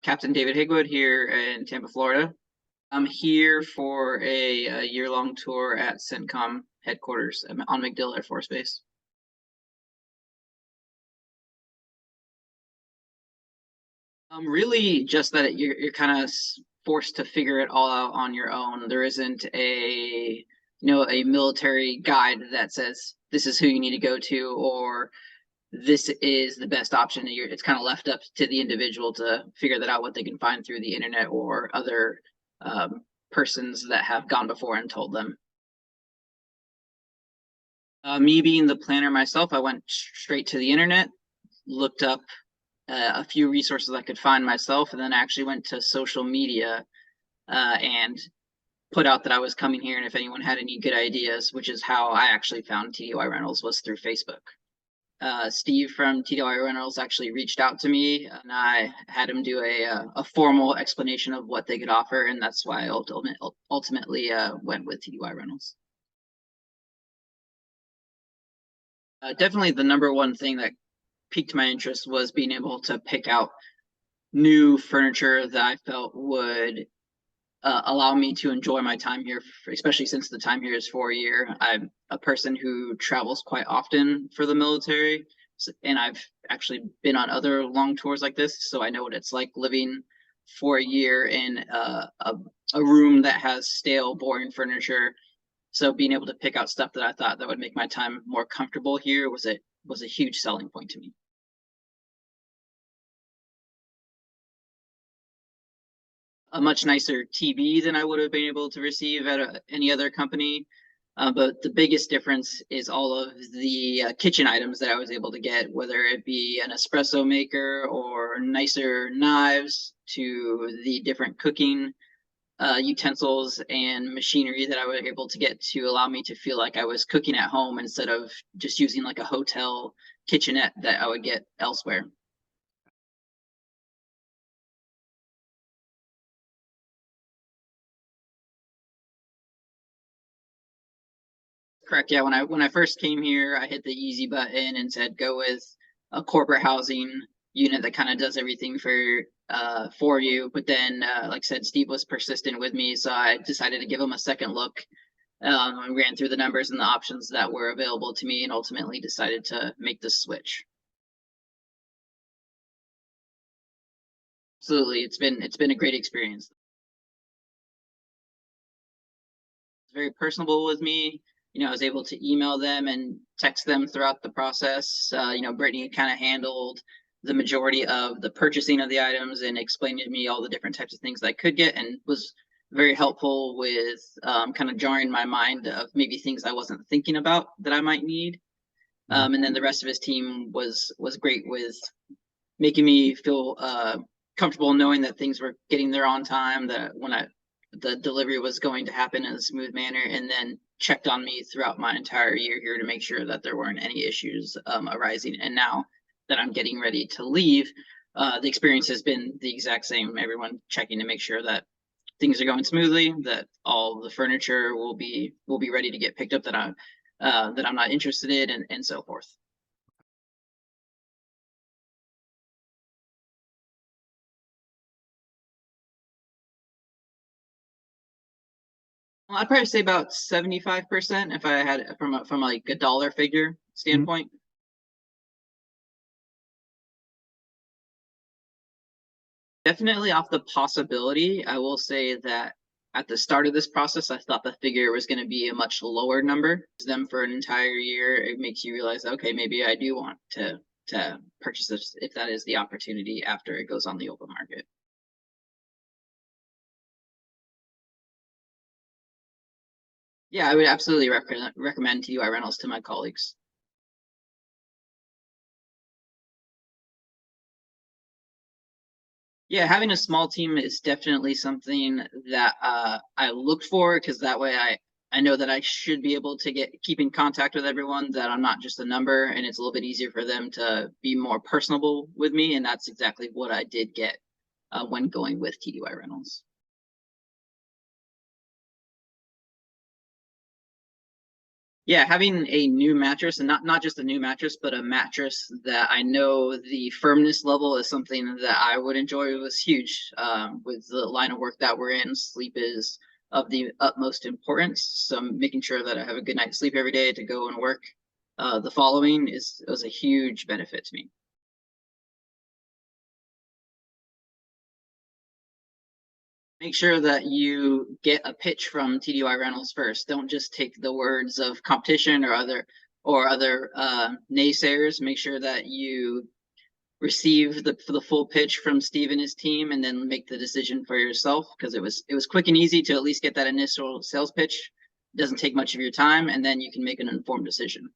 Captain David Haigwood here in Tampa, Florida. I'm here for a year-long tour at CENTCOM headquarters on MacDill Air Force Base. Really just that you're kind of forced to figure it all out on your own. There isn't a military guide that says this is who you need to go to, or this is the best option. It's kind of left up to the individual to figure that out, what they can find through the internet or other persons that have gone before and told them. Me being the planner myself, I went straight to the internet, looked up a few resources I could find myself, and then I actually went to social media and put out that I was coming here, and if anyone had any good ideas, which is how I actually found TDY Rentals, was through Facebook. Steve from TDY Rentals actually reached out to me, and I had him do a formal explanation of what they could offer, and that's why I ultimately went with TDY Rentals. Definitely the number one thing that piqued my interest was being able to pick out new furniture that I felt would allow me to enjoy my time here, especially since the time here is for a year. I'm a person who travels quite often for the military, and I've actually been on other long tours like this, so I know what it's like living for a year in a room that has stale, boring furniture. So being able to pick out stuff that I thought that would make my time more comfortable here was a huge selling point to me. A much nicer TV than I would have been able to receive at any other company. But the biggest difference is all of the kitchen items that I was able to get, whether it be an espresso maker or nicer knives, to the different cooking utensils and machinery that I was able to get to allow me to feel like I was cooking at home instead of just using like a hotel kitchenette that I would get elsewhere. Correct. Yeah. When I first came here, I hit the easy button and said go with a corporate housing unit that kind of does everything for you. But then, like I said, Steve was persistent with me, so I decided to give him a second look. I ran through the numbers and the options that were available to me, and ultimately decided to make the switch. Absolutely, it's been a great experience. It's very personable with me. I was able to email them and text them throughout the process. Brittany kind of handled the majority of the purchasing of the items and explained to me all the different types of things that I could get, and was very helpful with kind of jarring my mind of maybe things I wasn't thinking about that I might need. And then the rest of his team was great with making me feel comfortable knowing that things were getting there on time, that the delivery was going to happen in a smooth manner, and then checked on me throughout my entire year here to make sure that there weren't any issues arising. And now that I'm getting ready to leave, the experience has been the exact same. Everyone checking to make sure that things are going smoothly, that all the furniture will be ready to get picked up, that I'm not interested in, and so forth. Well, I'd probably say about 75% if I had from like a dollar figure standpoint. Definitely off the possibility, I will say that at the start of this process, I thought the figure was going to be a much lower number. Them for an entire year, it makes you realize, okay, maybe I do want to purchase this if that is the opportunity after it goes on the open market. Yeah, I would absolutely recommend TDY Rentals to my colleagues. Yeah, having a small team is definitely something that I looked for, because that way I know that I should be able to keep in contact with everyone, that I'm not just a number, and it's a little bit easier for them to be more personable with me, and that's exactly what I did get when going with TDY Rentals. Yeah, having a new mattress, and not just a new mattress, but a mattress that I know the firmness level is something that I would enjoy, was huge. With the line of work that we're in, sleep is of the utmost importance. So making sure that I have a good night's sleep every day to go and work the following was a huge benefit to me. Make sure that you get a pitch from TDY Rentals first. Don't just take the words of competition or other naysayers. Make sure that you receive the full pitch from Steve and his team, and then make the decision for yourself, because it was quick and easy to at least get that initial sales pitch. It doesn't take much of your time, and then you can make an informed decision.